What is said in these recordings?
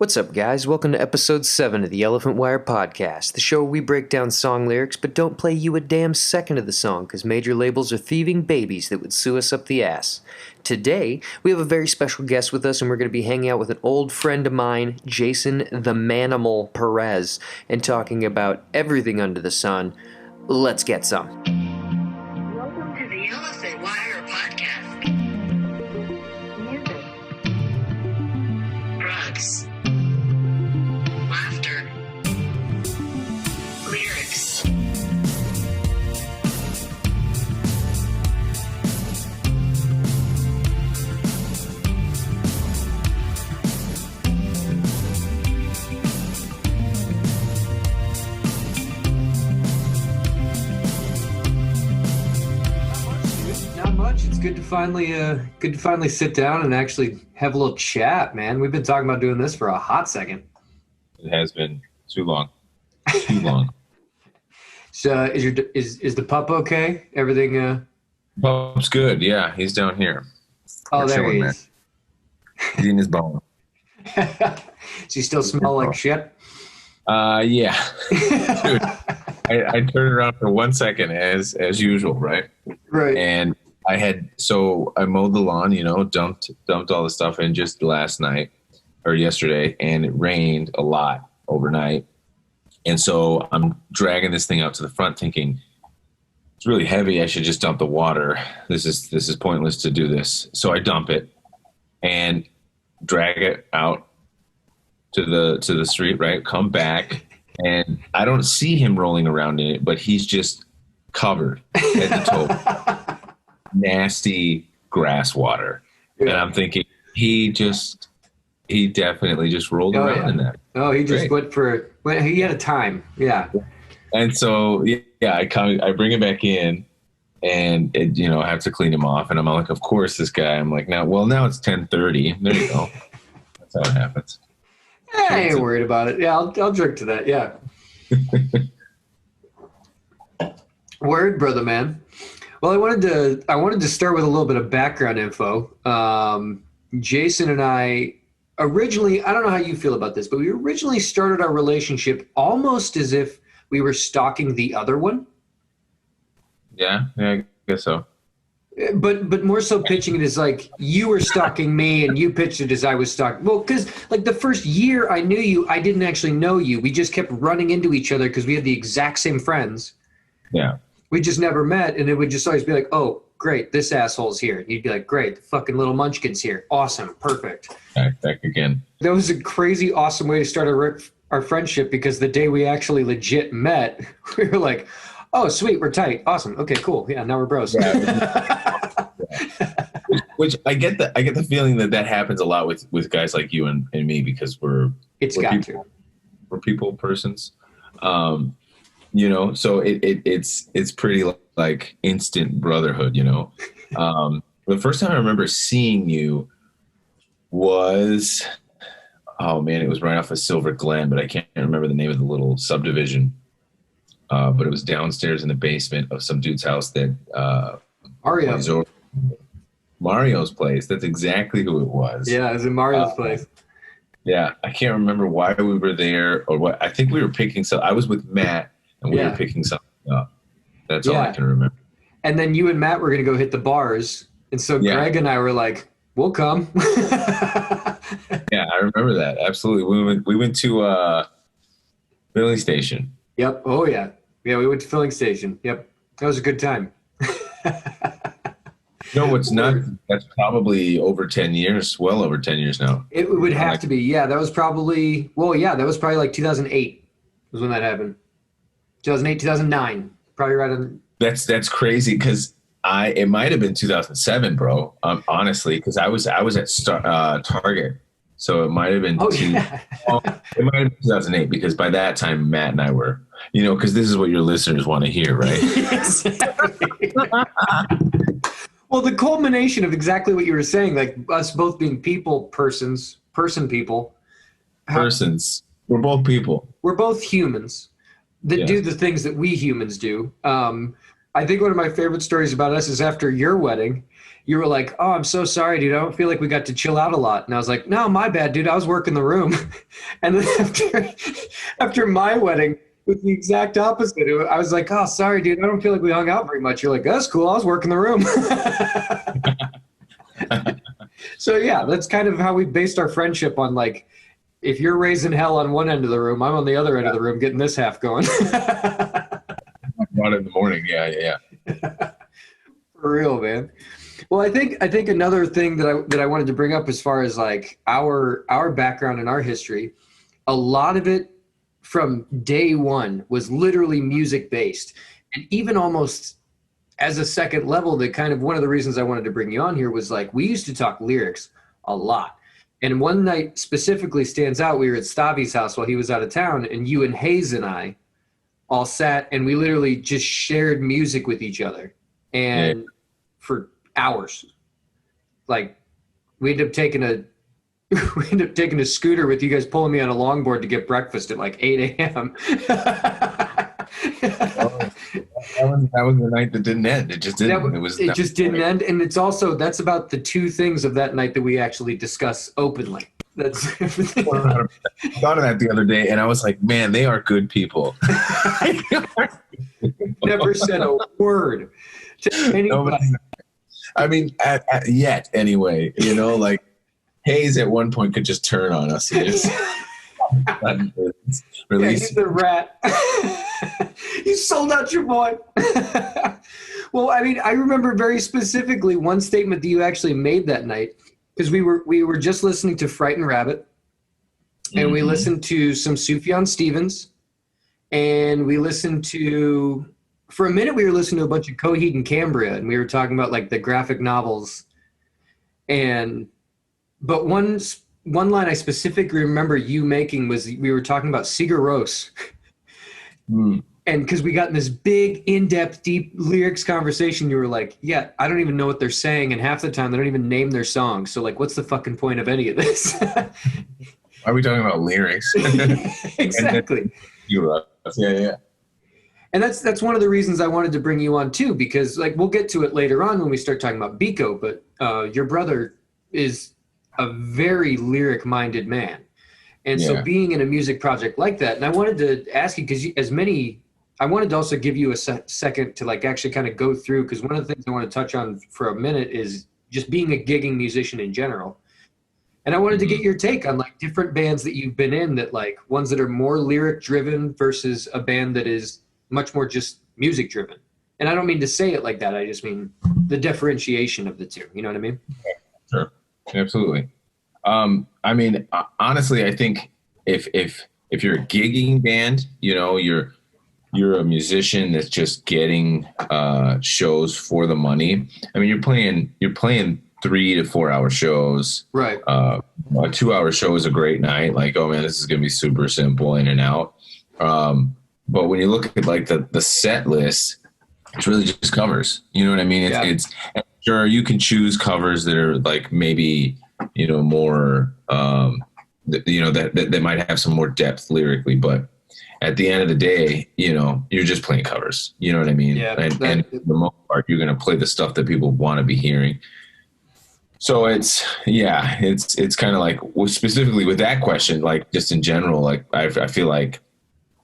What's up, guys? Welcome to episode 7 of the Elephant Wire Podcast, the show where we break down song lyrics but don't play you a damn second of the song because major labels are thieving babies that would sue us up the ass. Today, we have a very special guest with us, and we're going to be hanging out with an old friend of mine, Jason the Manimal Perez, and talking about everything under the sun. Let's get some. Welcome to the Elephant Wire Podcast. Music. Drugs. Laughter. Lyrics. Not much. It's good to finally sit down and actually have a little chat, man. We've been talking about doing this for a hot second. It has been too long. Too long. So, is the pup okay? Everything? Pup's good. Yeah, he's down here. Oh, We're there chilling, he man. is. He's eating his bone. Does he still smell like shit? Yeah. Dude, I turned around for 1 second as usual, right? Right. And I mowed the lawn, dumped all the stuff in just last night or yesterday, and it rained a lot overnight. And so I'm dragging this thing out to the front thinking, it's really heavy. I should just dump the water. This is pointless to do this. So I dump it and drag it out to the street, right? Come back, and I don't see him rolling around in it, but he's just covered head to toe. Nasty grass water. Yeah. And I'm thinking he definitely just rolled around in that. Oh, he just Great. he had a time. Yeah. And so, yeah, I bring him back in, and I have to clean him off. And I'm like, of course, this guy. I'm like, now it's 10:30. There you go. That's how it happens. I ain't worried about it. Yeah, I'll drink to that. Yeah. Word, brother, man. Well, I wanted to start with a little bit of background info. Jason and I originally, I don't know how you feel about this, but we originally started our relationship almost as if we were stalking the other one. Yeah, I guess so. But more so pitching it as like you were stalking me and you pitched it as I was stalking. Well, because like the first year I knew you, I didn't actually know you. We just kept running into each other because we had the exact same friends. Yeah. We just never met, and it would just always be like, oh, great, this asshole's here. And you'd be like, great, the fucking little munchkin's here. Awesome, perfect. Back again. That was a crazy, awesome way to start our friendship, because the day we actually legit met, we were like, oh, sweet, we're tight. Awesome. Okay, cool. Yeah, now we're bros. Yeah. Which I get the feeling that happens a lot with guys like you and me, because we're people persons. So it's pretty like instant brotherhood, The first time I remember seeing you was, oh man, it was right off of Silver Glen, but I can't remember the name of the little subdivision. But it was downstairs in the basement of some dude's house that Mario's place. That's exactly who it was. Yeah, it was in Mario's place. Yeah, I can't remember why we were there or what. I think we were picking some. I was with Matt, and we were picking something up. That's all I can remember. And then you and Matt were going to go hit the bars, and so Greg and I were like, "We'll come." Yeah, I remember that absolutely. We went to filling station. Yep. Oh yeah. Yeah, we went to filling station. Yep. That was a good time. No, it's not. That's probably over 10 years, well over 10 years now. It would have to be. Yeah, that was probably, that was probably like 2008 was when that happened. 2008, 2009. Probably right on. That's crazy, because it might have been 2007, bro. Honestly, because I was at Target. So it might have been it might have been 2008, because by that time Matt and I were, because this is what your listeners want to hear, right? Exactly. Well, the culmination of exactly what you were saying, like us both being persons. We're both people. We're both humans that do the things that we humans do. I think one of my favorite stories about us is after your wedding, you were like, "Oh, I'm so sorry, dude. I don't feel like we got to chill out a lot." And I was like, "No, my bad, dude. I was working the room." And then after my wedding, it was the exact opposite. I was like, "Oh, sorry, dude. I don't feel like we hung out very much." You're like, "That's cool. I was working the room." So yeah, that's kind of how we based our friendship on, like, if you're raising hell on one end of the room, I'm on the other end of the room getting this half going. One in the morning. Yeah. For real, man. Well, I think another thing that I wanted to bring up as far as like our background and our history, a lot of it from day one was literally music based, and even almost as a second level, that kind of one of the reasons I wanted to bring you on here was like we used to talk lyrics a lot. And one night specifically stands out. We were at Stavi's house while he was out of town, and you and Hayes and I all sat and we literally just shared music with each other, and for hours. Like we ended up taking a scooter with you guys pulling me on a longboard to get breakfast at like 8 a.m. That was the night that didn't end. It just didn't. It just didn't end. And it's also, that's about the two things of that night that we actually discuss openly. That's everything. I thought of that the other day, and I was like, man, they are good people. Never said a word to anybody. I mean, yet anyway, like Hayes at one point could just turn on us and just release. Yeah, he's the rat. You sold out your boy. Well, I mean, I remember very specifically one statement that you actually made that night, because we were just listening to Frightened Rabbit, and we listened to some Sufjan Stevens, and we listened to, for a minute we were listening to a bunch of Coheed and Cambria, and we were talking about like the graphic novels. But one line I specifically remember you making was we were talking about Sigur Rós. And because we got in this big, in-depth, deep lyrics conversation, you were like, yeah, I don't even know what they're saying, and half the time they don't even name their songs. So like, what's the fucking point of any of this? Why are we talking about lyrics? Exactly. Yeah. And that's one of the reasons I wanted to bring you on too, because like we'll get to it later on when we start talking about Biko, but your brother is a very lyric-minded man. And so being in a music project like that, and I wanted to ask you, because I wanted to also give you a second to like actually kind of go through, because one of the things I want to touch on for a minute is just being a gigging musician in general. And I wanted to get your take on like different bands that you've been in, that like ones that are more lyric driven versus a band that is much more just music driven. And I don't mean to say it like that. I just mean the differentiation of the two. You know what I mean? Sure. Absolutely. I mean, honestly, I think if you're a gigging band, you're a musician that's just getting shows for the money. I mean, you're playing 3 to 4 hour shows. Right. A 2 hour show is a great night. Like, oh man, this is gonna be super simple in and out. But when you look at like the set list, it's really just covers. You know what I mean? It's sure you can choose covers that are like maybe more that might have some more depth lyrically, but at the end of the day, you're just playing covers. You know what I mean? Yeah. And for the most part, you're going to play the stuff that people want to be hearing. So it's kind of like, specifically with that question, like just in general, like I feel like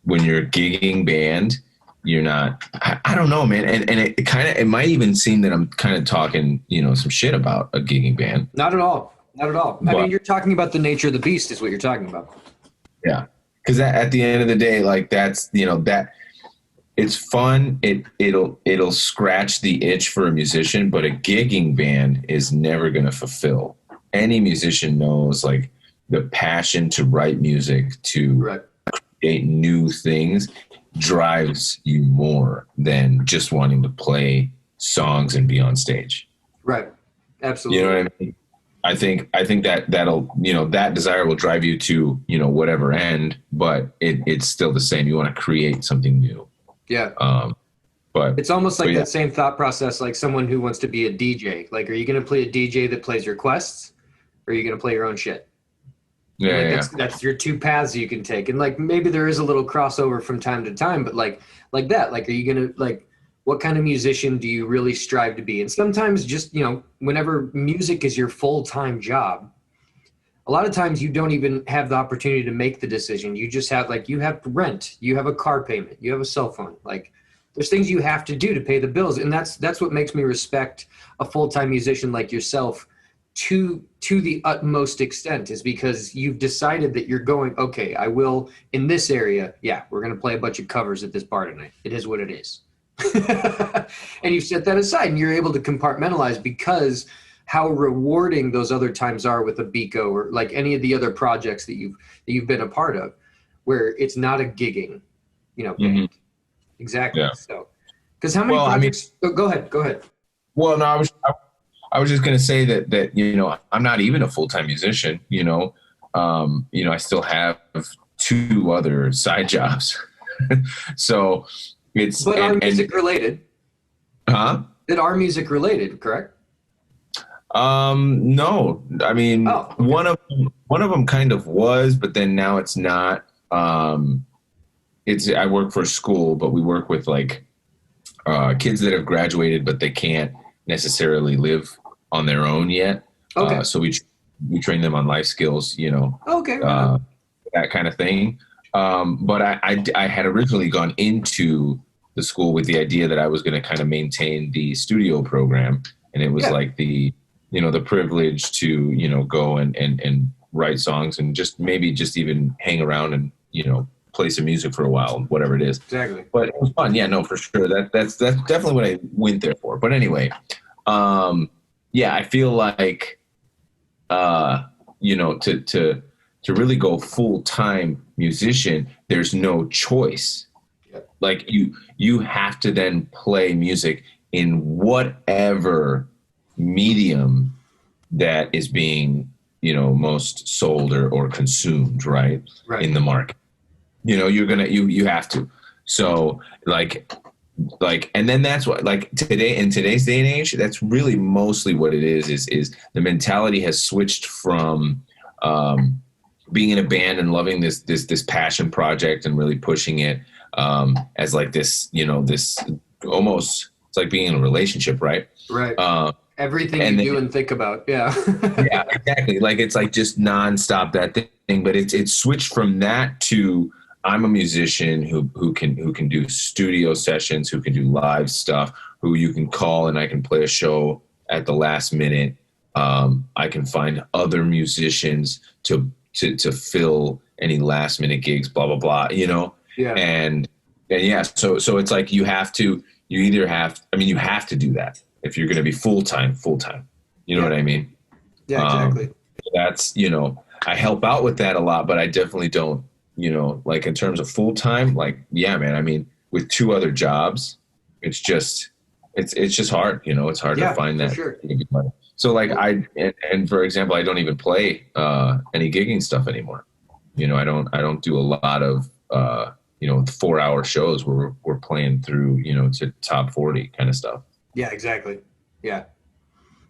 when you're a gigging band, you're not, I don't know, man. And it might even seem that I'm kind of talking, some shit about a gigging band. Not at all. I mean, you're talking about the nature of the beast is what you're talking about. Yeah. Because at the end of the day, like that's, that it's fun. It'll scratch the itch for a musician, but a gigging band is never going to fulfill. Any musician knows like the passion to write music, to create new things drives you more than just wanting to play songs and be on stage. Right. Absolutely. You know what I mean? I think that'll, that desire will drive you to, whatever end, but it's still the same. You want to create something new. Yeah. But it's almost like that same thought process, like someone who wants to be a DJ. Like, are you going to play a DJ that plays requests, or are you going to play your own shit? Yeah, that's your two paths you can take. And like, maybe there is a little crossover from time to time, but like that, like, are you going to like, what kind of musician do you really strive to be? And sometimes just, whenever music is your full-time job, a lot of times you don't even have the opportunity to make the decision. You just have you have rent, you have a car payment, you have a cell phone. Like there's things you have to do to pay the bills. And that's what makes me respect a full-time musician like yourself to the utmost extent, is because you've decided that you're going, okay, I will in this area. Yeah, we're going to play a bunch of covers at this bar tonight. It is what it is. And you set that aside and you're able to compartmentalize, because how rewarding those other times are with a Biko or like any of the other projects that you've been a part of, where it's not a gigging, band. Mm-hmm. Exactly. Yeah. So, because how many projects? Go ahead. Well, no, I was just going to say that I'm not even a full-time musician. I still have 2 other side jobs. So it's are music related? Huh? That are music related, correct? No. I mean, okay. one of them kind of was, but then now it's not. I work for a school, but we work with kids that have graduated, but they can't necessarily live on their own yet. Okay. So we train them on life skills, Okay. that kind of thing. But I had originally gone into the school with the idea that I was going to kind of maintain the studio program. And it was the privilege to, go and write songs and just even hang around and, play some music for a while, whatever it is. Exactly. But it was fun. Yeah, no, for sure. That's definitely what I went there for. But anyway, I feel like, to really go full-time musician, there's no choice. Yep. Like you have to then play music in whatever medium that is being, most sold or consumed, right? In the market. You have to. So and then that's what, in today's day and age, that's really mostly what it is the mentality has switched from, being in a band and loving this passion project and really pushing it, as this, this almost, it's like being in a relationship, right? Right. Everything you do and think about. Yeah. Yeah, exactly. It's just nonstop, that thing, but it's switched from that to, I'm a musician who can do studio sessions, who can do live stuff, who you can call and I can play a show at the last minute. I can find other musicians to fill any last minute gigs, blah, blah, blah, Yeah. And yeah, so it's you have to do that if you're going to be full-time. You know what I mean? Yeah, exactly. That's, I help out with that a lot, but I definitely don't, in terms of full-time, man, I mean, with 2 other jobs, it's just hard, it's hard to find that. Sure. So and for example, I don't even play, any gigging stuff anymore. I don't do a lot of, 4-hour shows where we're playing through, to top 40 kind of stuff. Yeah, exactly. Yeah.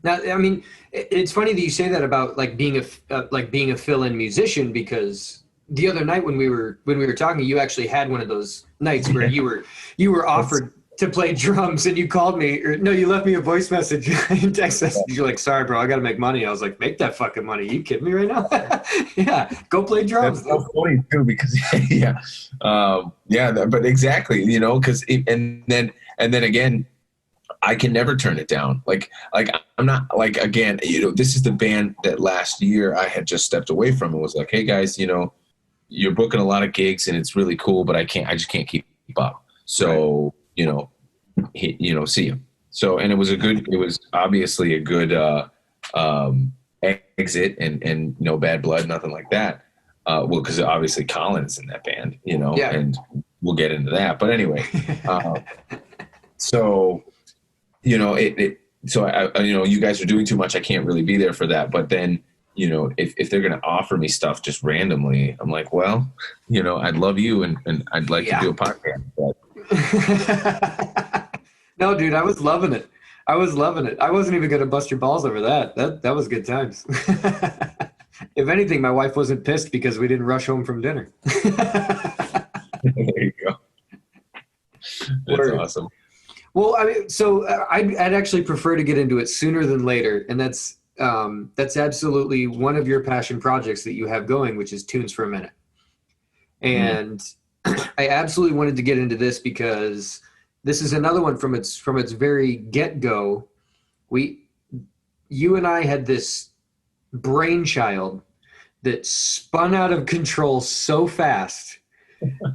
Now, I mean, it's funny that you say that about being a fill-in musician, because the other night when we were talking, you actually had one of those nights where you were offered to play drums, and you called me, or no, you left me a voice message in text message. You're like, "Sorry, bro, I got to make money." I was like, "Make that fucking money. You kidding me right now?" Yeah, go play drums. That's so funny too, because but exactly, because and then again, I can never turn it down. I'm not again, this is the band that last year I had just stepped away from and was like, "Hey guys, you're booking a lot of gigs and it's really cool, but I just can't keep up." So, right. See you. So, and it was obviously a good, exit and no bad blood, nothing like that. Well, cause obviously Colin's in that band, and we'll get into that, but anyway, so, so I, you guys are doing too much. I can't really be there for that. But then, if they're going to offer me stuff just randomly, I'm like, well, I'd love you and I'd like to do a podcast. But. No, dude, I was loving it. I wasn't even going to bust your balls over that. That was good times. If anything, my wife wasn't pissed because we didn't rush home from dinner. There you go. That's awesome. Well, I mean, so I'd actually prefer to get into it sooner than later, and that's absolutely one of your passion projects that you have going, which is Tunes for a Minute. Mm. And I absolutely wanted to get into this because this is another one from its very get go. You and I had this brainchild that spun out of control so fast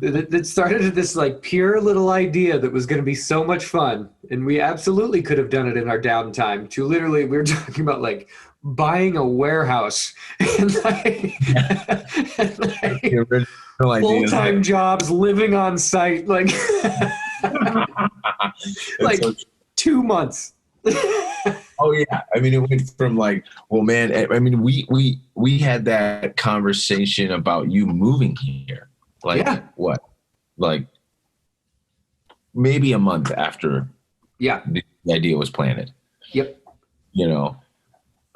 that started at this like pure little idea that was going to be so much fun, and we absolutely could have done it in our downtime. To literally, we were talking about like buying a warehouse and like, and like The original idea is full-time jobs, living on site, like like so 2 months. oh yeah, I mean, it went from like, well, man, I mean, we had that conversation about you moving here, like Yeah. what, like maybe a month after Yeah. the idea was planted. Yep. You know,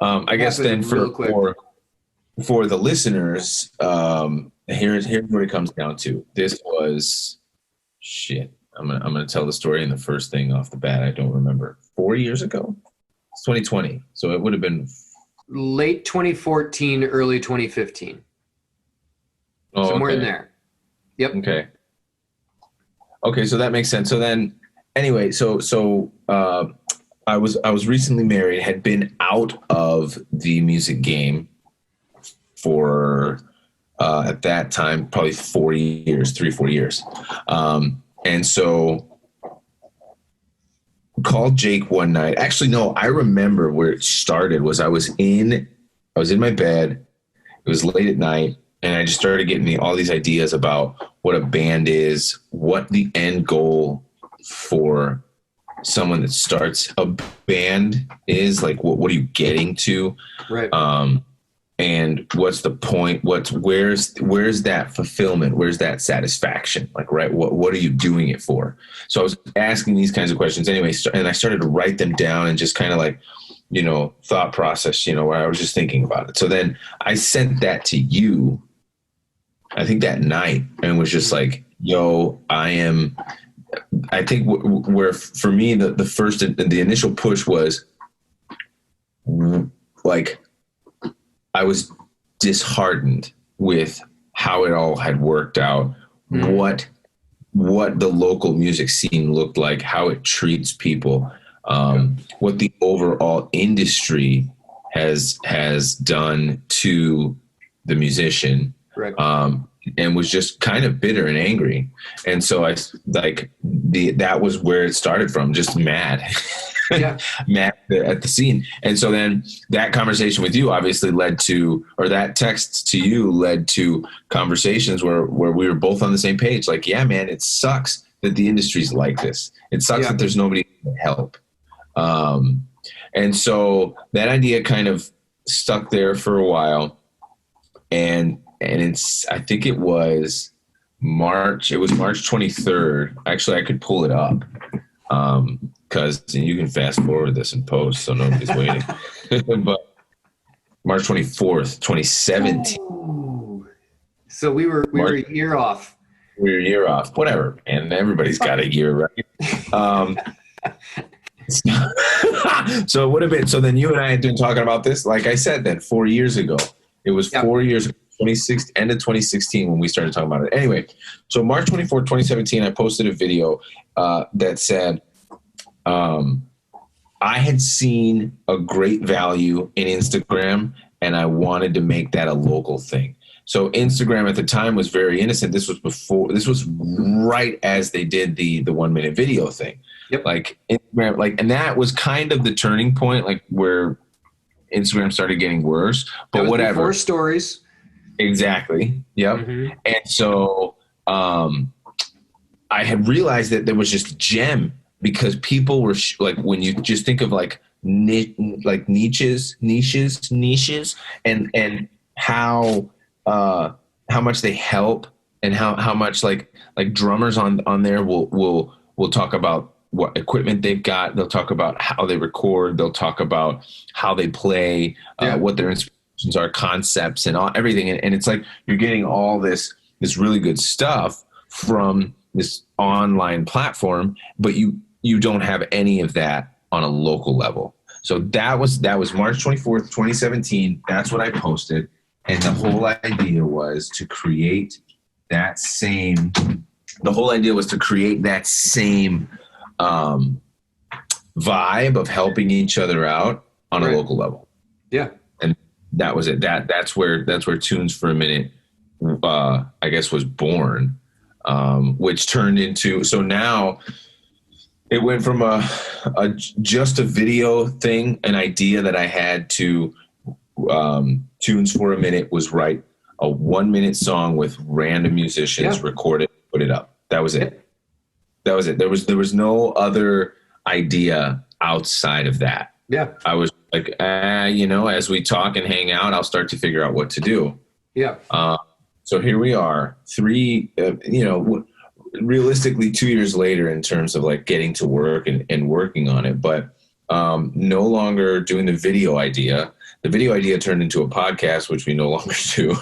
I guess then Happened real quick. for the listeners, here's what it comes down to. This was shit. I'm gonna tell the story, and the first thing off the bat, I don't remember. 4 years ago, it's 2020, so it would have been Late 2014, early 2015. Somewhere in there. Yep. Okay, so that makes sense. So then, anyway, I was recently married, had been out of the music game for at that time probably 4 years, 3-4 years, and so called Jake one night. Actually, no, I remember where it started. Was I was in my bed. It was late at night, and I just started getting all these ideas about what a band is, what the end goal for someone that starts a band is, like what are you getting to, Right. and what's the point, where's that fulfillment, where's that satisfaction, like, right, what are you doing it for? So I was asking these kinds of questions anyway, and I started to write them down and just kind of like, thought process, where I was just thinking about it. So then I sent that to you, I think that night, and was just like, yo, I think where for me the initial push was like I was disheartened with how it all had worked out, what the local music scene looked like, how it treats people, what the overall industry has done to the musician. Right. And was just kind of bitter and angry. And so that was where it started from, just mad, mad at the scene. And so then that conversation with you obviously that text to you led to conversations where we were both on the same page. Like, yeah, man, it sucks that the industry's like this. It sucks that there's nobody to help. And so that idea kind of stuck there for a while. And I think it was March 23rd. Actually, I could pull it up because you can fast forward this in post, so nobody's waiting. But March 24th, 2017. Ooh. So we were a year off. We were a year off. Whatever, and everybody's got a year, right? So it would have been. So then you and I had been talking about this, like I said, then 4 years ago. It was 4 years ago. End of 2016 when we started talking about it. Anyway, so March 24, 2017, I posted a video that said I had seen a great value in Instagram and I wanted to make that a local thing. So Instagram at the time was very innocent. This was right as they did the 1 minute video thing. Yep. Like Instagram, and that was kind of the turning point, like where Instagram started getting worse, but whatever. Before stories. Exactly. Yep. Mm-hmm. And so I had realized that there was just a gem because people were like, when you just think of like niches, and how much they help, and how much like drummers on there will talk about what equipment they've got. They'll talk about how they record. They'll talk about how they play, what their inspirations are, concepts, and everything. And it's like you're getting all this really good stuff from this online platform, but you you don't have any of that on a local level. So that was March 24th, 2017. That's what I posted. And the whole idea was to create that same vibe of helping each other out on a local level. Yeah. And that was it. That's where Tunes for a Minute, I guess, was born, which turned into, so now it went from just a video thing, an idea that I had, to Tunes for a Minute was write a 1-minute song with random musicians, record it, put it up. That was it. That was it. There was no other idea outside of that. Yeah. I was like, as we talk and hang out, I'll start to figure out what to do. Yeah. So here we are, realistically 2 years later in terms of like getting to work and working on it, but no longer doing the video idea. The video idea turned into a podcast, which we no longer do.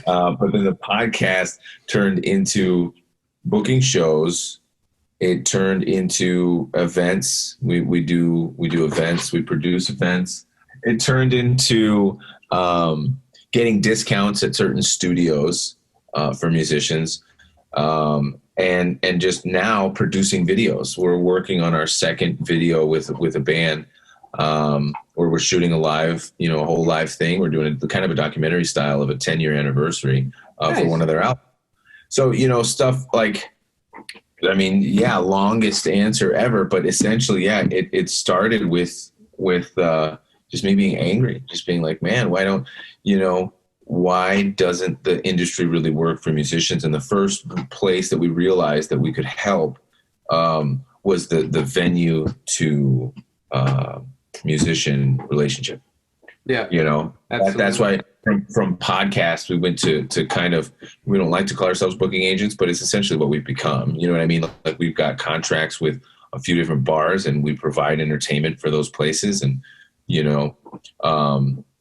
But then the podcast turned into booking shows. It turned into events. We do events. We produce events. It turned into getting discounts at certain studios for musicians, and just now producing videos. We're working on our second video with a band, where we're shooting a whole live thing. We're doing kind of a documentary style of a 10-year anniversary for one of their albums. So stuff like, longest answer ever, but essentially, it started with just me being angry, just being like, man, why doesn't the industry really work for musicians? And the first place that we realized that we could help was the venue to musician relationship. Yeah. That's why from podcasts, we went to kind of, we don't like to call ourselves booking agents, but it's essentially what we've become. You know what I mean? Like, we've got contracts with a few different bars and we provide entertainment for those places. And,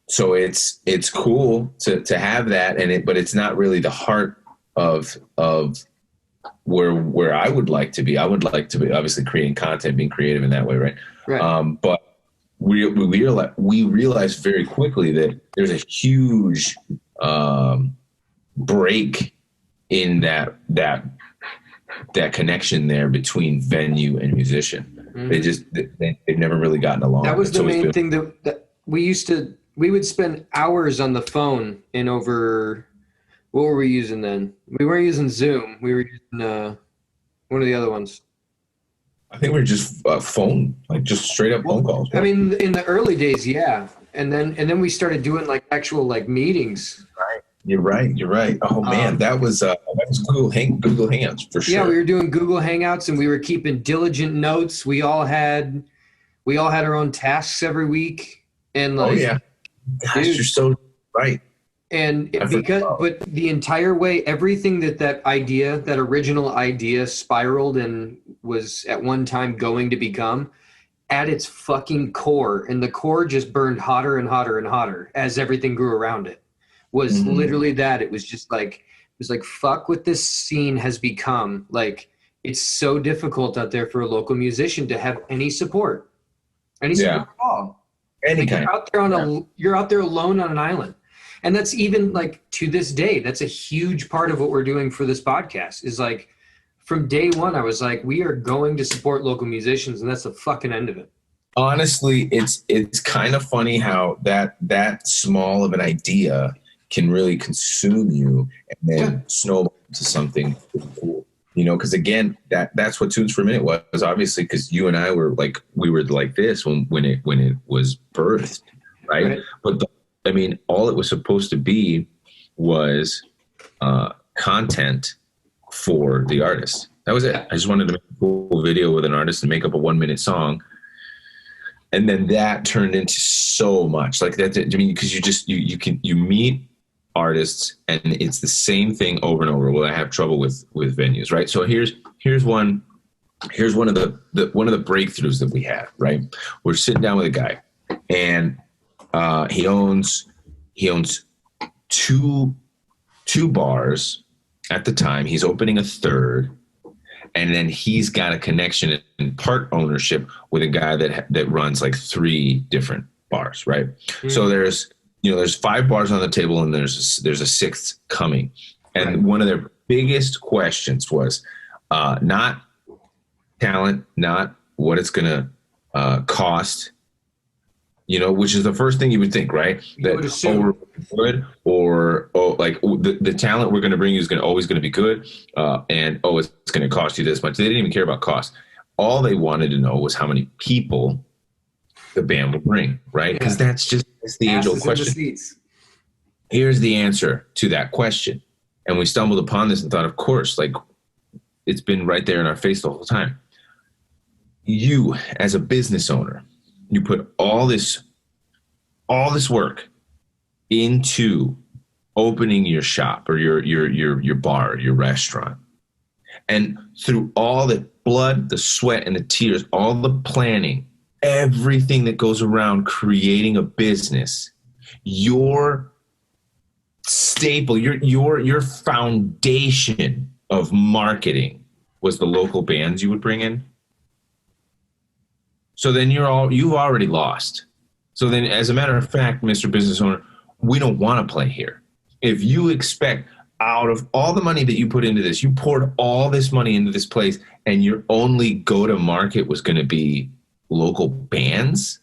so it's cool to have that, but it's not really the heart of where I would like to be. I would like to be obviously creating content, being creative in that way. Right. But we realized very quickly that there's a huge break in that connection there between venue and musician. Mm-hmm. They've never really gotten along. That was the main thing that we would spend hours on the phone and over, what were we using then? We weren't using Zoom. We were using one of the other ones. I think we were just phone, like just straight up phone calls. I mean, in the early days, yeah. And then we started doing like actual like meetings. Right. You're right. Oh man, that was Google Hangouts for sure. Yeah, we were doing Google Hangouts and we were keeping diligent notes. We all had our own tasks every week. And like, oh yeah, gosh, you're so right. And but the entire way, everything that original idea spiraled and was at one time going to become, at its fucking core, and the core just burned hotter and hotter and hotter as everything grew around it, was literally that. It was just like, fuck what this scene has become. Like, it's so difficult out there for a local musician to have any support. Any support at all. Any kind. You're out there alone on an island. And that's even like to this day, that's a huge part of what we're doing for this podcast, is like, from day one, I was like, we are going to support local musicians, and that's the fucking end of it. Honestly, it's kind of funny how that small of an idea can really consume you and then snowball into something cool. Because again, that's what Tunes for a Minute was, obviously, because you and I were like, we were like this when it was birthed, right? But all it was supposed to be was content for the artist. That was it. I just wanted to make a cool video with an artist and make up a 1-minute song. And then that turned into so much like that. Because you meet artists and it's the same thing over and over. Well, I have trouble with venues, right? So here's one of the breakthroughs that we had, right? We're sitting down with a guy and he owns two bars at the time. He's opening a third, and then he's got a connection and part ownership with a guy that runs like 3 different bars, right? So there's 5 bars on the table, and there's a 6th coming. And one of their biggest questions was not talent, not what it's going to cost, which is the first thing you would think, right? That we're good, or like the talent we're going to bring you is always going to be good, and it's going to cost you this much. They didn't even care about cost. All they wanted to know was how many people the band would bring, right? Because that's the age-old question. Here's the answer to that question. And we stumbled upon this and thought, of course, like it's been right there in our face the whole time. You, as a business owner, you put all this work into opening your shop or your bar, your restaurant. And through all the blood, the sweat, and the tears, all the planning, everything that goes around creating a business, your staple, your foundation of marketing was the local bands you would bring in. So then you've already lost. So then, as a matter of fact, Mr. Business Owner, we don't want to play here. If you expect out of all the money that you put into this, you poured all this money into this place, and your only go-to-market was going to be local bands,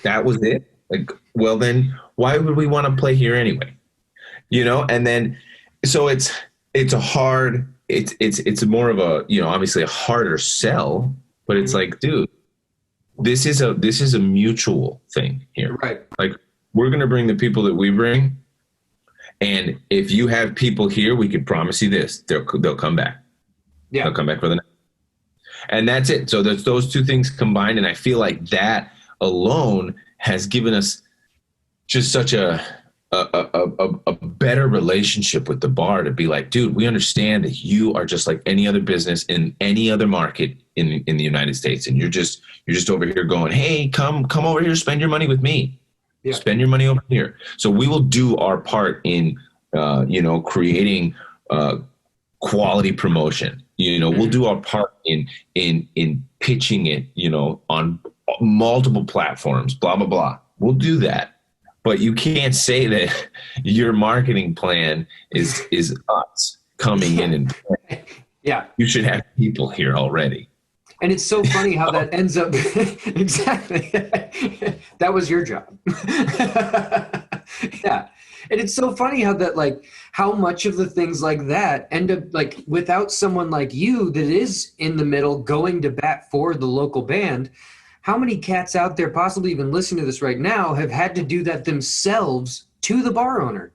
that was it. Like, well, then why would we want to play here anyway? And then, so it's more of a, obviously a harder sell, but it's like, dude, this is a mutual thing here. Right. Like, we're going to bring the people that we bring. And if you have people here, we can promise you this, they'll come back. Yeah. They'll come back for the next. And that's it. So there's those 2 things combined. And I feel like that alone has given us just such a better relationship with the bar, to be like, dude, we understand that you are just like any other business in any other market in the United States. And you're just over here going, hey, come over here, spend your money with me. Yeah. Spend your money over here. So we will do our part in, creating quality promotion. We'll do our part in pitching it, on multiple platforms, blah, blah, blah. We'll do that. But you can't say that your marketing plan is us coming in and yeah. You should have people here already. And it's so funny how that ends up exactly. That was your job. Yeah. And it's so funny how that, like, how much of the things like that end up, like, without someone like you that is in the middle going to bat for the local band, how many cats out there possibly even listening to this right now have had to do that themselves to the bar owner?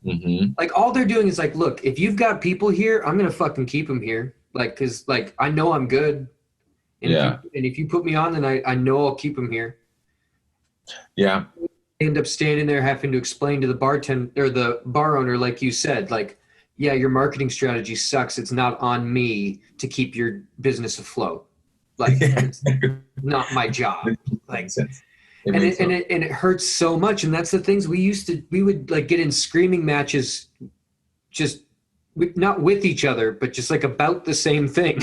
Mm-hmm. Like, all they're doing is like, look, if you've got people here, I'm going to fucking keep them here. Like, cause like, I know I'm good. And if you put me on, then I know I'll keep them here. Yeah. They end up standing there having to explain to the bartender or the bar owner, like you said, like, yeah, your marketing strategy sucks. It's not on me to keep your business afloat. Like, it's not my job. Like, and it hurts so much. And that's the things we would like get in screaming matches, just not with each other, but just like about the same thing.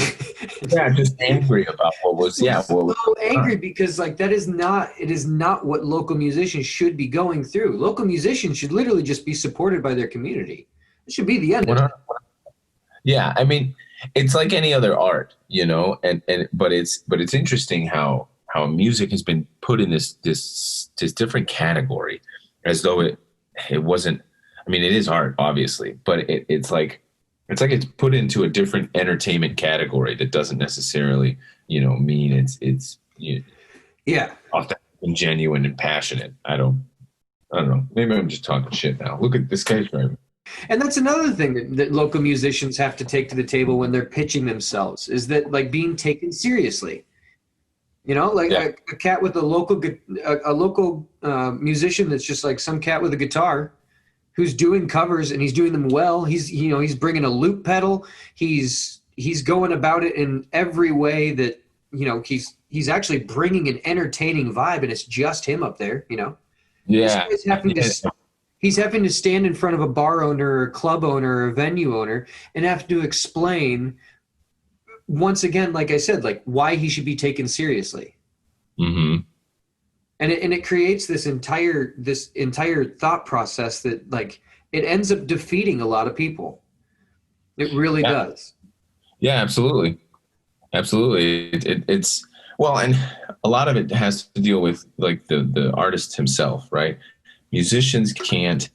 Yeah, just angry about what was. So angry because like it is not what local musicians should be going through. Local musicians should literally just be supported by their community. It should be the end of it. Yeah, I mean, it's like any other art, but it's interesting how music has been put in this different category, as though it wasn't. I mean, it is art, obviously, but it's like it's put into a different entertainment category that doesn't necessarily, mean it's authentic and genuine and passionate. I don't know. Maybe I'm just talking shit now. Look at this guy's driving. And that's another thing that local musicians have to take to the table when they're pitching themselves, is that, like, being taken seriously. A cat with a local musician that's just like some cat with a guitar who's doing covers and he's doing them well. He's bringing a loop pedal. He's going about it in every way that, he's actually bringing an entertaining vibe, and it's just him up there, Yeah. He's having to stand in front of a bar owner or a club owner or a venue owner and have to explain once again, like I said, like why he should be taken seriously. Mm-hmm. And it creates this entire thought process that like it ends up defeating a lot of people. It really does. Yeah, absolutely. Absolutely. It's well, and a lot of it has to deal with like the artist himself, right? Musicians can't,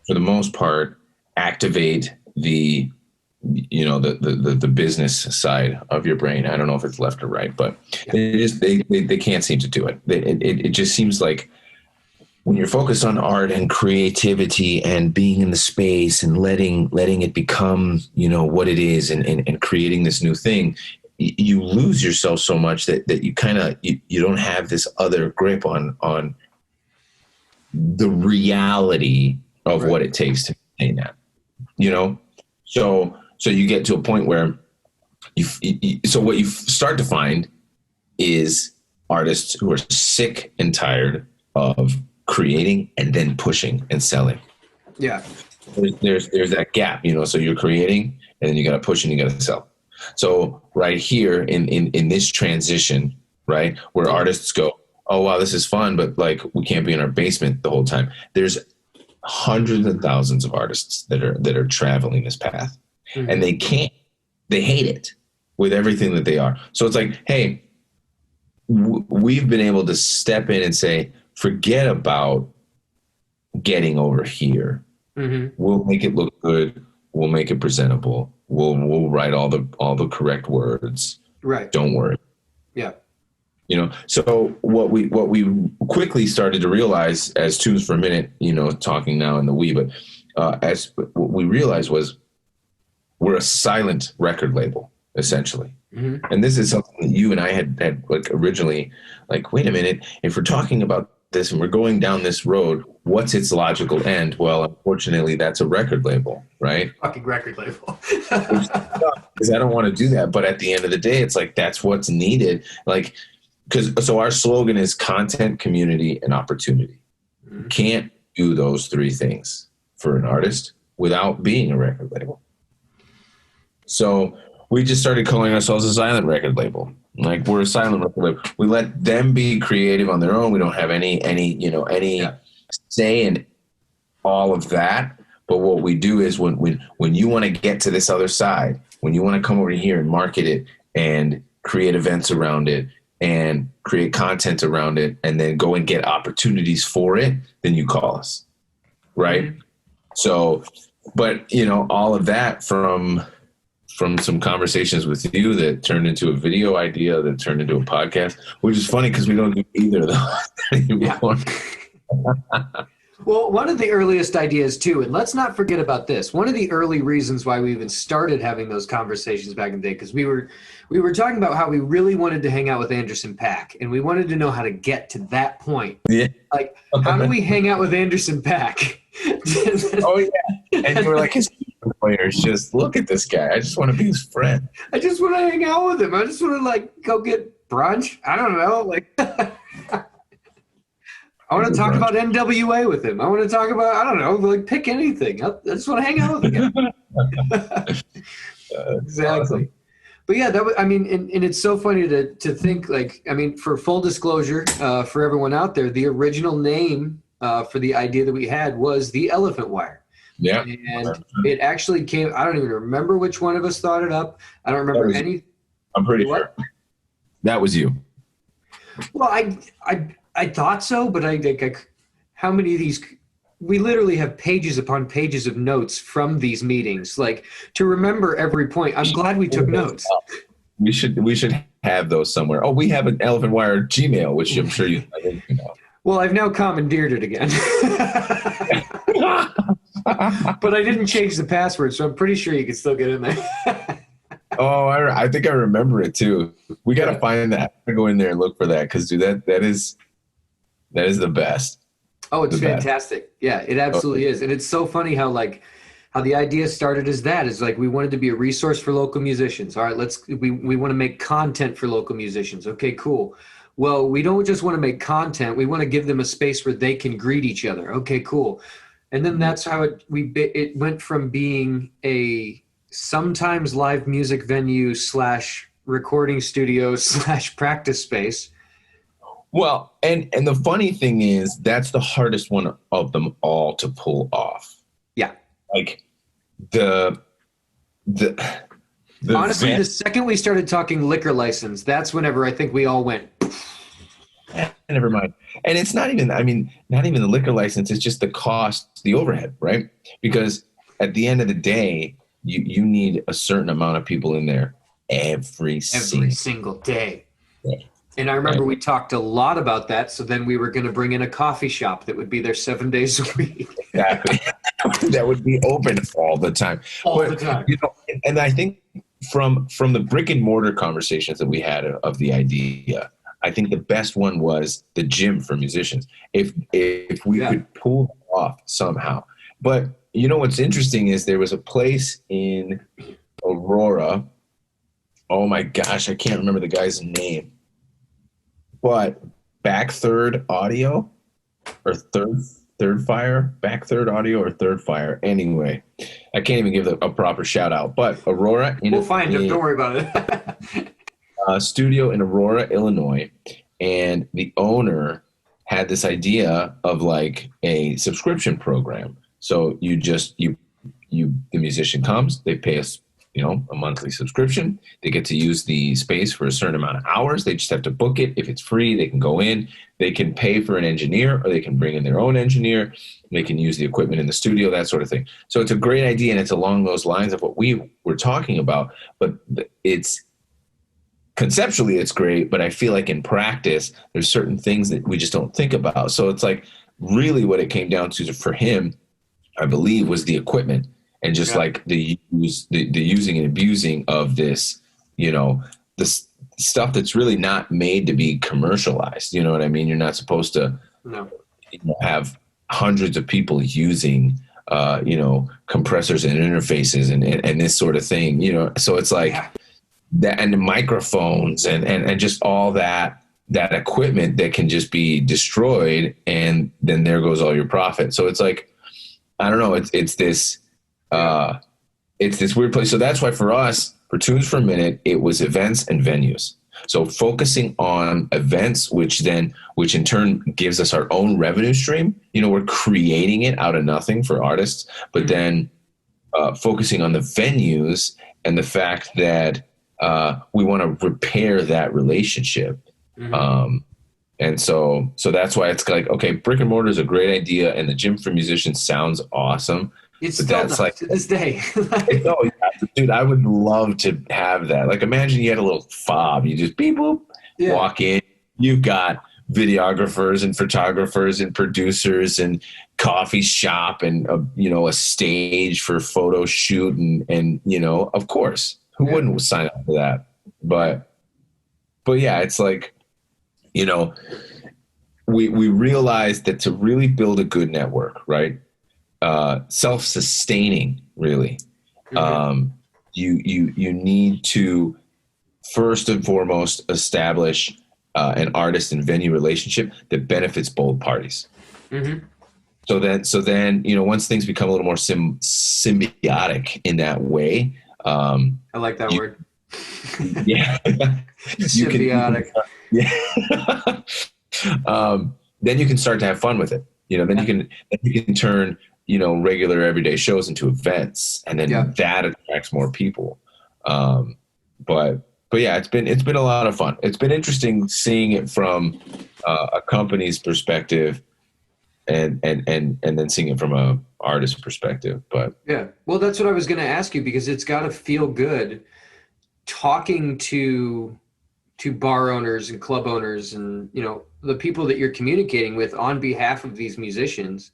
for the most part, activate the the business side of your brain. I don't know if it's left or right, but they can't seem to do it. It just seems like when you're focused on art and creativity and being in the space and letting it become, what it is and creating this new thing, you lose yourself so much that you kind of, you don't have this other grip on the reality of what it takes to maintain that, So you get to a point where so what you start to find is artists who are sick and tired of creating and then pushing and selling. Yeah. There's that gap, so you're creating and then you got to push and you got to sell. So right here in this transition, right, where artists go, oh, wow, this is fun, but like we can't be in our basement the whole time. There's hundreds and thousands of artists that are traveling this path. Mm-hmm. And they hate it with everything that they are. So it's like, hey, we've been able to step in and say, forget about getting over here. Mm-hmm. We'll make it look good. We'll make it presentable. We'll write all the correct words. Right. Don't worry. Yeah. So what we quickly started to realize as Tunes for a Minute, talking now in the we, but as what we realized was, we're a silent record label, essentially. Mm-hmm. And this is something that you and I had like originally, like, wait a minute, if we're talking about this and we're going down this road, what's its logical end? Well, unfortunately, that's a record label, right? Fucking record label. Because I don't want to do that. But at the end of the day, it's like, that's what's needed. Like, so our slogan is content, community, and opportunity. Mm-hmm. Can't do those three things for an artist without being a record label. So we just started calling ourselves a silent record label. Like, we're a silent record label. We let them be creative on their own. We don't have any say in all of that. But what we do is when you want to get to this other side, when you want to come over here and market it and create events around it and create content around it and then go and get opportunities for it, then you call us. Right? Mm-hmm. So, but all of that from some conversations with you that turned into a video idea that turned into a podcast, which is funny because we don't do either of those anymore. Well, one of the earliest ideas too, and let's not forget about this, one of the early reasons why we even started having those conversations back in the day, because we were talking about how we really wanted to hang out with Anderson .Paak, and we wanted to know how to get to that point. Yeah. Like, how do we hang out with Anderson .Paak? Oh, yeah. And you were like, his players, just look at this guy. I just want to be his friend. I just want to hang out with him. I just want to, like, go get brunch. I don't know. Like, I want to talk about NWA with him. I want to talk about, I don't know, like, pick anything. I just want to hang out with him. Exactly. Awesome. But yeah, and it's so funny to think, like, I mean, for full disclosure, for everyone out there, the original name for the idea that we had was the Elephant Wire. Yeah. And it actually came, I don't even remember which one of us thought it up. I don't remember any. I'm pretty sure. That was you. Well, I thought so, but how many of these, we literally have pages upon pages of notes from these meetings, like, to remember every point. I'm glad we took notes. We should have those somewhere. Oh, we have an Elephant Wire Gmail, which I'm sure you know. Well, I've now commandeered it again. But I didn't change the password, so I'm pretty sure you can still get in there. Oh, I think I remember it too. We got to find that. I go in there and look for that because, dude, that is the best. Oh, it's fantastic. Best. Yeah, it absolutely is. And it's so funny how the idea started as that. Is like, we wanted to be a resource for local musicians. All right, we want to make content for local musicians. Okay, cool. Well, we don't just want to make content. We want to give them a space where they can greet each other. Okay, cool. And then that's how it went from being a sometimes live music venue / recording studio / practice space. Well, and the funny thing is that's the hardest one of them all to pull off. Yeah. Like the honestly, the second we started talking liquor license, that's whenever I think we all went. Never mind. And it's not even, not even the liquor license. It's just the cost, the overhead, right? Because at the end of the day, you need a certain amount of people in there every single day. Right. And I remember we talked a lot about that. So then we were going to bring in a coffee shop that would be there 7 days a week. Exactly. That would be open all the time. All the time. And I think from the brick and mortar conversations that we had of the idea, I think the best one was the gym for musicians. If we could pull it off somehow. But you know what's interesting is there was a place in Aurora. Oh my gosh, I can't remember the guy's name. But Back Third Audio or Third Fire, Back Third Audio or Third Fire. Anyway, I can't even give a proper shout out. But Aurora, we'll find him. Don't worry about it. Studio in Aurora, Illinois, and the owner had this idea of like a subscription program. So the musician comes, they pay us, a monthly subscription. They get to use the space for a certain amount of hours. They just have to book it. If it's free, they can go in. They can pay for an engineer, or they can bring in their own engineer. They can use the equipment in the studio, that sort of thing. So it's a great idea, and it's along those lines of what we were talking about. But it's conceptually, it's great, but I feel like in practice, there's certain things that we just don't think about. So it's like really what it came down to for him, I believe, was the equipment and just like the using and abusing of this, this stuff that's really not made to be commercialized. You know what I mean? You're not supposed to have hundreds of people using, compressors and interfaces and this sort of thing, so it's like, that, and the microphones and just all that equipment that can just be destroyed, and then there goes all your profit. So it's like, I don't know, it's this weird place. So that's why for us, for Tunes for a Minute, it was events and venues. So focusing on events, which in turn gives us our own revenue stream. We're creating it out of nothing for artists, but then focusing on the venues and the fact that we want to repair that relationship. And so that's why it's like, okay, brick and mortar is a great idea, and the gym for musicians sounds awesome. It's still that's like to this day. Dude, I would love to have that. Like, imagine you had a little fob. You just beep boop, walk in. You've got videographers and photographers and producers and coffee shop and a stage for photo shoot and of course. Who wouldn't sign up for that? But yeah, it's like, we realized that to really build a good network, right? Self-sustaining, really. You need to first and foremost establish an artist and venue relationship that benefits both parties. So then, once things become a little more symbiotic in that way, I like that word. Yeah. Symbiotic. Then you can start to have fun with it. Then you can turn, regular everyday shows into events, and then that attracts more people. But yeah, it's been a lot of fun. It's been interesting seeing it from a company's perspective and then seeing it from a artist perspective. But well, that's what I was going to ask you, because it's got to feel good talking to bar owners and club owners and the people that you're communicating with on behalf of these musicians.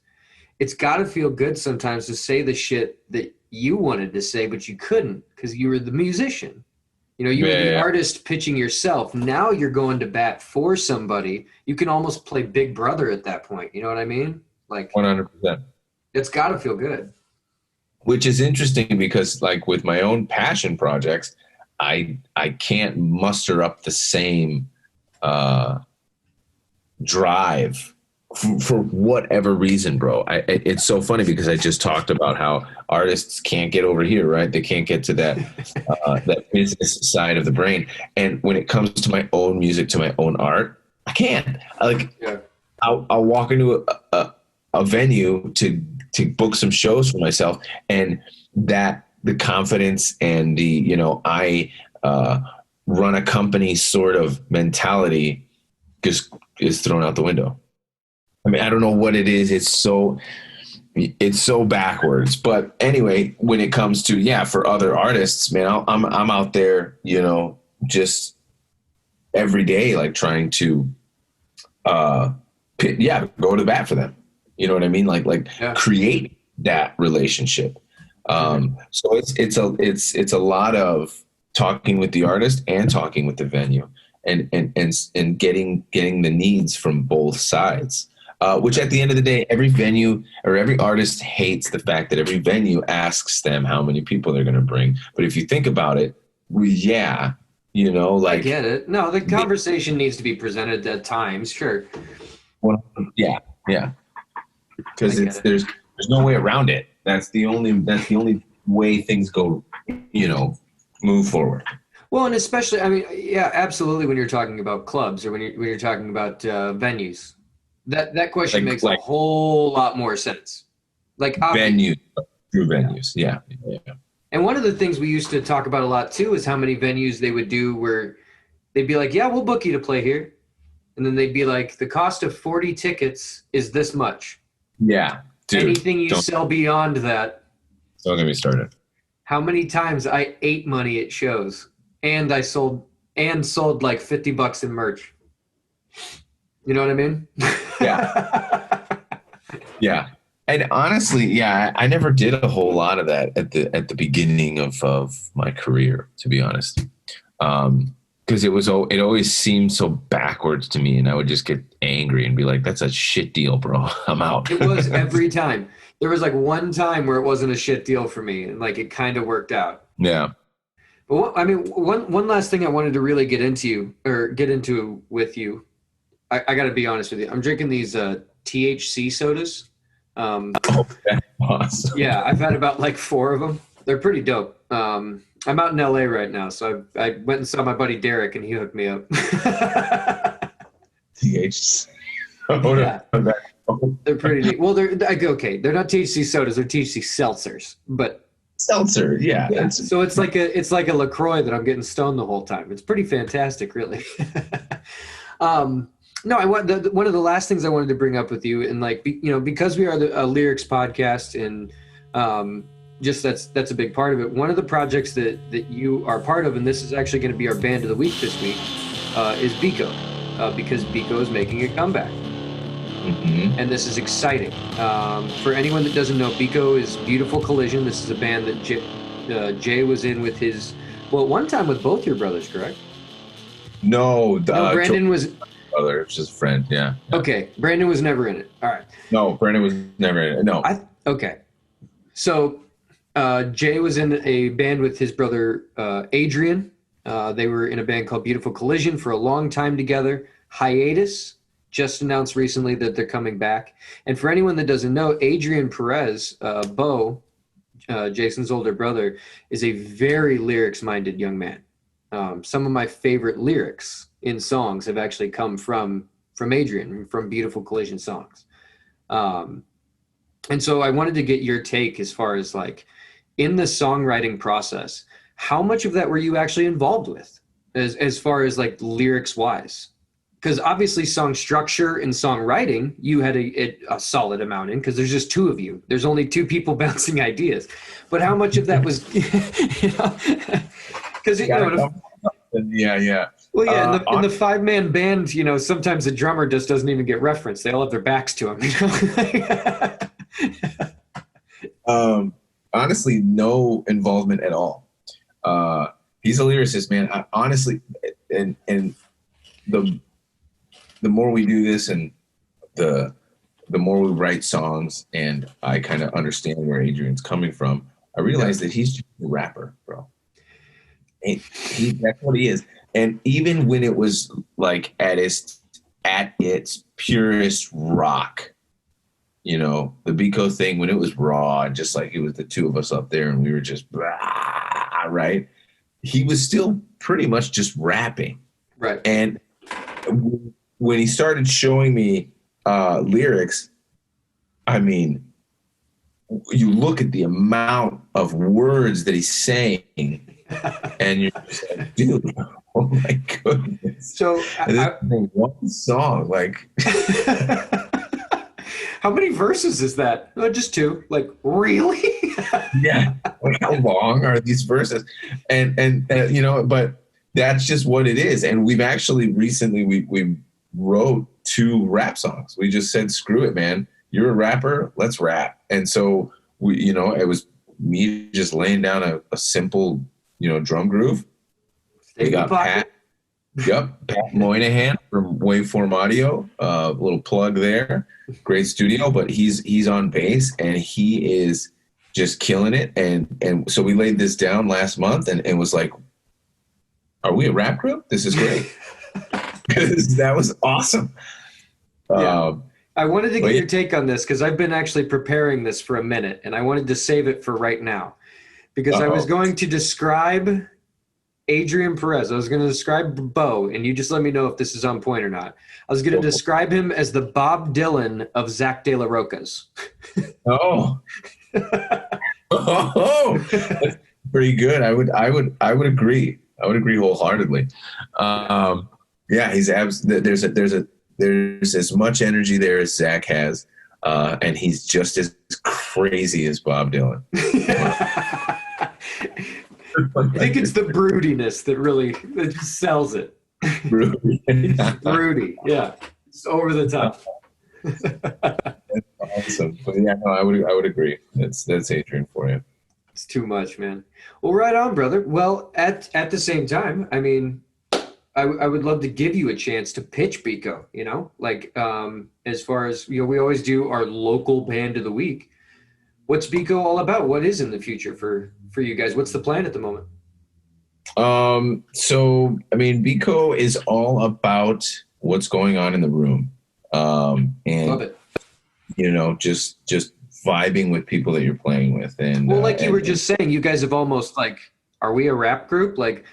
It's got to feel good sometimes to say the shit that you wanted to say but you couldn't because you were the musician. You were the artist pitching yourself. Now you're going to bat for somebody. You can almost play Big Brother at that point. You know what I mean? Like 100%. It's got to feel good. Which is interesting because, like, with my own passion projects, I can't muster up the same drive for whatever reason, bro. It's so funny because I just talked about how artists can't get over here, right? They can't get to that that business side of the brain. And when it comes to my own music, to my own art, I can't. I'll walk into a venue to book some shows for myself, and that the confidence and the I run a company sort of mentality just is thrown out the window. I mean, I don't know what it is. It's so backwards. But anyway, when it comes to, for other artists, man, I'm out there, just every day, like trying to, go to bat for them. You know what I mean? Like create that relationship. So it's a lot of talking with the artist and talking with the venue and getting the needs from both sides. Which at the end of the day, every venue or every artist hates the fact that every venue asks them how many people they're going to bring. But if you think about it, I get it. No, the conversation needs to be presented at times. Sure. Well, yeah. Because there's no way around it. That's the only way things go, move forward. Well, and especially, I mean, yeah, absolutely. When you're talking about clubs or when you're talking about venues. That question makes a whole lot more sense. Like venues, true venues, yeah. And one of the things we used to talk about a lot too is how many venues they would do where they'd be like, "Yeah, we'll book you to play here," and then they'd be like, "The cost of 40 tickets is this much." Yeah, dude. Anything you sell beyond that. Don't get me started. How many times I ate money at shows and I sold like $50 in merch. You know what I mean? Yeah. Yeah. And honestly, I never did a whole lot of that at the beginning of my career, to be honest. Because it always seemed so backwards to me, and I would just get angry and be like, "That's a shit deal, bro. I'm out." It was every time. There was like one time where it wasn't a shit deal for me, and like it kind of worked out. Yeah. But one last thing I wanted to really get into with you. I got to be honest with you. I'm drinking these THC sodas. Okay. Awesome. Yeah, I've had about like 4 of them. They're pretty dope. I'm out in LA right now, so I went and saw my buddy Derek, and he hooked me up. THC. Yeah. They're pretty neat. Well, they're okay. They're not THC sodas. They're THC seltzers, but seltzer. Yeah. So it's like a LaCroix that I'm getting stoned the whole time. It's pretty fantastic, really. No, one of the last things I wanted to bring up with you, and because we are a lyrics podcast, and just that's a big part of it. One of the projects that you are part of, and this is actually going to be our band of the week this week, is Biko, because Biko is making a comeback. Mm-hmm. And this is exciting. For anyone that doesn't know, Biko is Beautiful Collision. This is a band that Jay was in with his, one time with both your brothers, correct? No, Brandon was... brother. It was just a friend, yeah. Okay, Brandon was never in it. All right. No, Brandon was never in it. No. Okay. So Jay was in a band with his brother Adrian. They were in a band called Beautiful Collision for a long time together. Hiatus just announced recently that they're coming back. And for anyone that doesn't know, Adrian Perez, Bo, Jason's older brother, is a very lyrics-minded young man. Some of my favorite lyrics in songs have actually come from Adrian, from Beautiful Collision songs. And so I wanted to get your take as far as like in the songwriting process, how much of that were you actually involved with as far as like lyrics wise? Because obviously song structure and songwriting, you had a solid amount in, because there's just 2 of you. There's only 2 people bouncing ideas. But how much of that was, because yeah. Well, yeah, in the 5-man band, sometimes the drummer just doesn't even get referenced. They all have their backs to him. Honestly, no involvement at all. He's a lyricist, man. Honestly, and the more we do this, and the more we write songs, and I kind of understand where Adrian's coming from, I realize that he's just a rapper, bro. That's what he is. And even when it was like at its at its purest rock. You know, the Biko thing when it was raw, just like it was the two of us up there and we were just right. He was still pretty much just rapping. Right. And when he started showing me lyrics, I mean, you look at the amount of words that he's saying, and you're just like, dude, oh my goodness. So one song, like, how many verses is that? Oh, just two. Like, really? yeah. Like, how long are these verses? And you know, but that's just what it is. And we've actually recently we wrote 2 rap songs. We just said, screw it, man. You're a rapper, let's rap. And so we, you know, it was me just laying down a simple, you know, drum groove. We got Pat Moynihan from Waveform Audio, a little plug there. Great studio, but he's on bass and he is just killing it. And so we laid this down last month and was like, are we a rap group? This is great. Because that was awesome. Yeah. I wanted to get your take on this because I've been actually preparing this for a minute and I wanted to save it for right now because I was going to describe Adrian Perez. I was going to describe Bo, and you just let me know if this is on point or not. I was going to describe him as the Bob Dylan of Zach De La Rocha's. Oh, that's pretty good. I would agree. I would agree wholeheartedly. Yeah, he's there's as much energy there as Zach has, and he's just as crazy as Bob Dylan. I think it's the broodiness that just sells it. Broody. It's broody, yeah. It's over the top. That's awesome. But yeah, no, I would agree. That's Adrian for you. It's too much, man. Well, right on, brother. Well, at the same time, I mean, I would love to give you a chance to pitch Biko, you know, like as far as, you know, we always do our local band of the week. What's Biko all about? What is in the future for you guys? What's the plan at the moment? So, I mean, Biko is all about what's going on in the room. And, love it. You know, just vibing with people that you're playing with. And well, like you were just saying, you guys have almost like, are we a rap group? Like,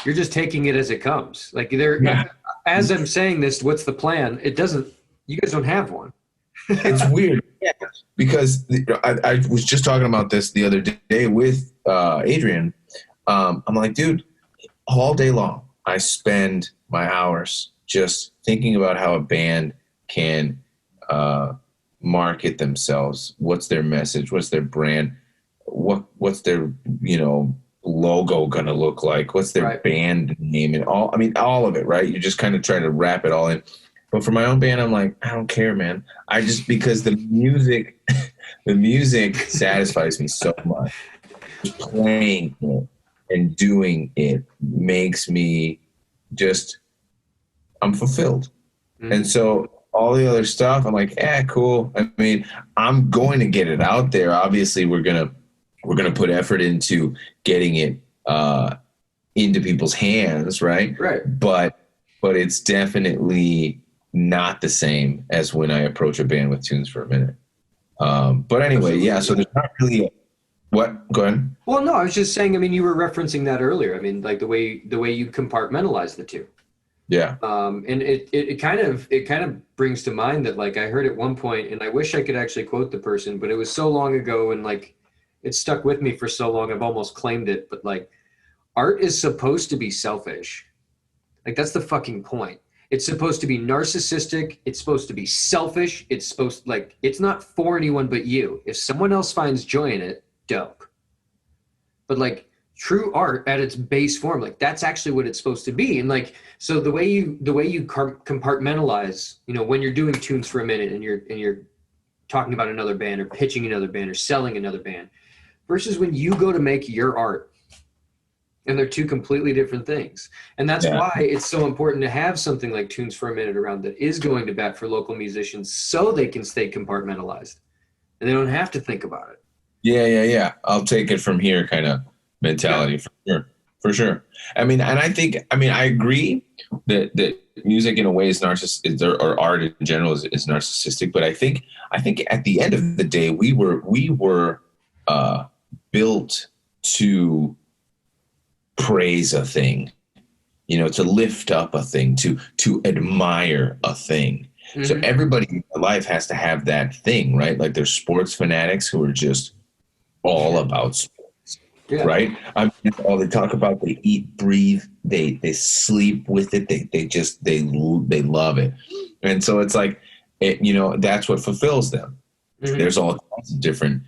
you're just taking it as it comes. Like as I'm saying this, what's the plan? You guys don't have one. It's weird. Yeah. Because I was just talking about this the other day with Adrian. I'm like, dude, all day long, I spend my hours just thinking about how a band can market themselves. What's their message? What's their brand? What's their, you know, logo gonna look like? What's their band name and all? I mean, all of it, right? You just kind of try to wrap it all in. But for my own band, I'm like, I don't care, man. Because the music satisfies me so much. Just playing it and doing it makes me I'm fulfilled. Mm-hmm. And so all the other stuff, I'm like, cool. I mean, I'm going to get it out there. Obviously, we're gonna put effort into getting it into people's hands, right? Right. But it's definitely not the same as when I approach a band with Tunes for a Minute. But anyway, yeah. So there's not really what? Go ahead. Well, no, I was just saying. I mean, you were referencing that earlier. I mean, like the way you compartmentalize the two. Yeah. And it kind of brings to mind that, like, I heard at one point, and I wish I could actually quote the person, but it was so long ago, and like it stuck with me for so long, I've almost claimed it. But like, art is supposed to be selfish. Like, that's the fucking point. It's supposed to be narcissistic. It's supposed to be selfish. It's supposed it's not for anyone but you. If someone else finds joy in it, dope. But like true art at its base form, like that's actually what it's supposed to be. And like, so the way you compartmentalize, you know, when you're doing Tunes for a Minute and you're talking about another band or pitching another band or selling another band versus when you go to make your art. And they're two completely different things. And that's why it's so important to have something like Tunes for a Minute around that is going to bat for local musicians so they can stay compartmentalized and they don't have to think about it. Yeah. I'll take it from here kind of mentality for sure. I mean, and I agree. that music in a way is narcissistic, or art in general is narcissistic. But I think at the end of the day, we were built to praise a thing, to lift up a thing, to admire a thing. Mm-hmm. So everybody in their life has to have that thing, right? Like there's sports fanatics who are just all about sports, right? I mean, that's all they talk about. They eat, breathe, they sleep with it. They love it. And so it's like, that's what fulfills them. Mm-hmm. There's all kinds of different,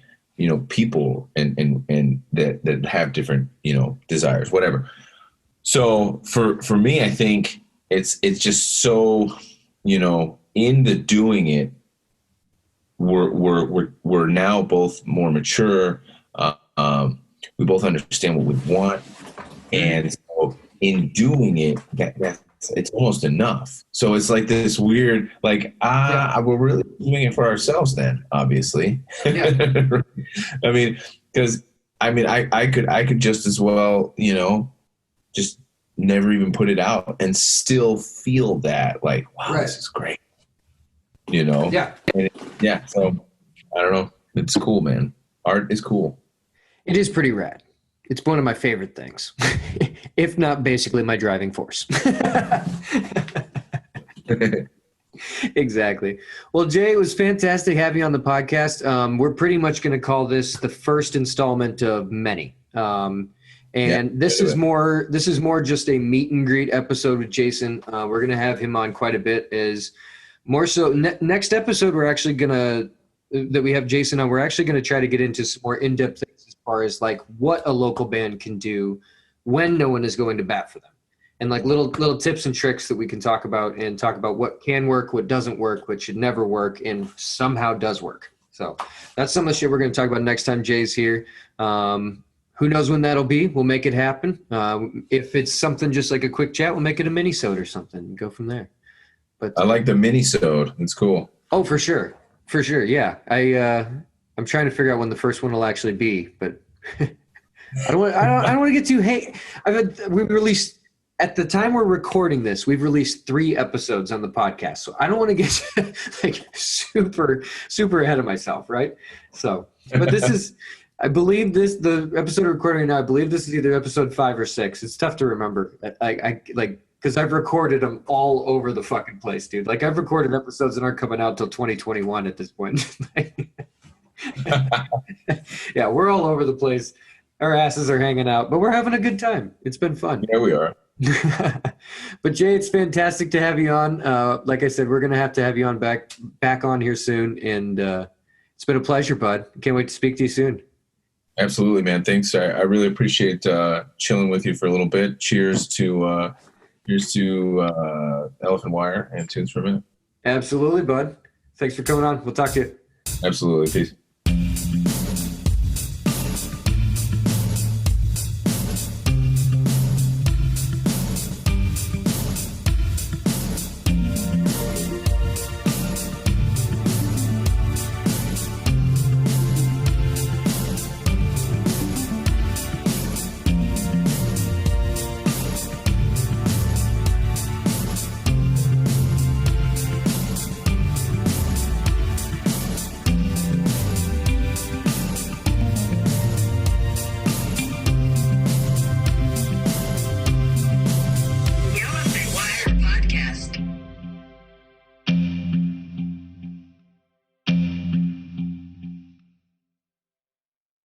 people and that have different, desires, whatever. So for me, I think it's just so, in the doing it, we're now both more mature. We both understand what we want, and so in doing it, it's almost enough. So it's like this weird, like we're really doing it for ourselves. Then obviously, I mean, because I could just as well, just never even put it out and still feel that, like, wow, this is great. Yeah. So I don't know. It's cool, man. Art is cool. It is pretty rad. It's one of my favorite things, if not basically my driving force. Exactly. Well, Jay, it was fantastic having you on the podcast. We're pretty much going to call this the first installment of many. This is more just a meet and greet episode with Jason. We're going to have him on quite a bit. Is more so next episode that we have Jason on, we're actually going to try to get into some more in-depth things as far as like what a local band can do when no one is going to bat for them, and like little tips and tricks that we can talk about what can work, what doesn't work, what should never work, and somehow does work. So that's some of the shit we're going to talk about next time Jay's here. Who knows when that'll be? We'll make it happen. If it's something just like a quick chat, we'll make it a mini-sode or something and go from there. But I like the mini-sode. It's cool. Oh, for sure. For sure. Yeah. I'm trying to figure out when the first one will actually be, but I don't want to get too, we released at the time we're recording this, we've released 3 episodes on the podcast. So I don't want to get like super, super ahead of myself. Right. So, but this is, I believe the episode we're recording now, I believe this is either episode 5 or 6. It's tough to remember. Because I've recorded them all over the fucking place, dude. Like I've recorded episodes that aren't coming out till 2021 at this point. Yeah, we're all over the place. Our asses are hanging out, but we're having a good time. It's been fun. Yeah, we are. But Jay, it's fantastic to have you on. Like I said, we're gonna have to have you on back on here soon, and it's been a pleasure, bud. Can't wait to speak to you soon. Absolutely, man. Thanks. I really appreciate chilling with you for a little bit. Cheers to Elephant Wire and Tunes for a Minute. Absolutely, bud. Thanks for coming on. We'll talk to you. Absolutely. Peace.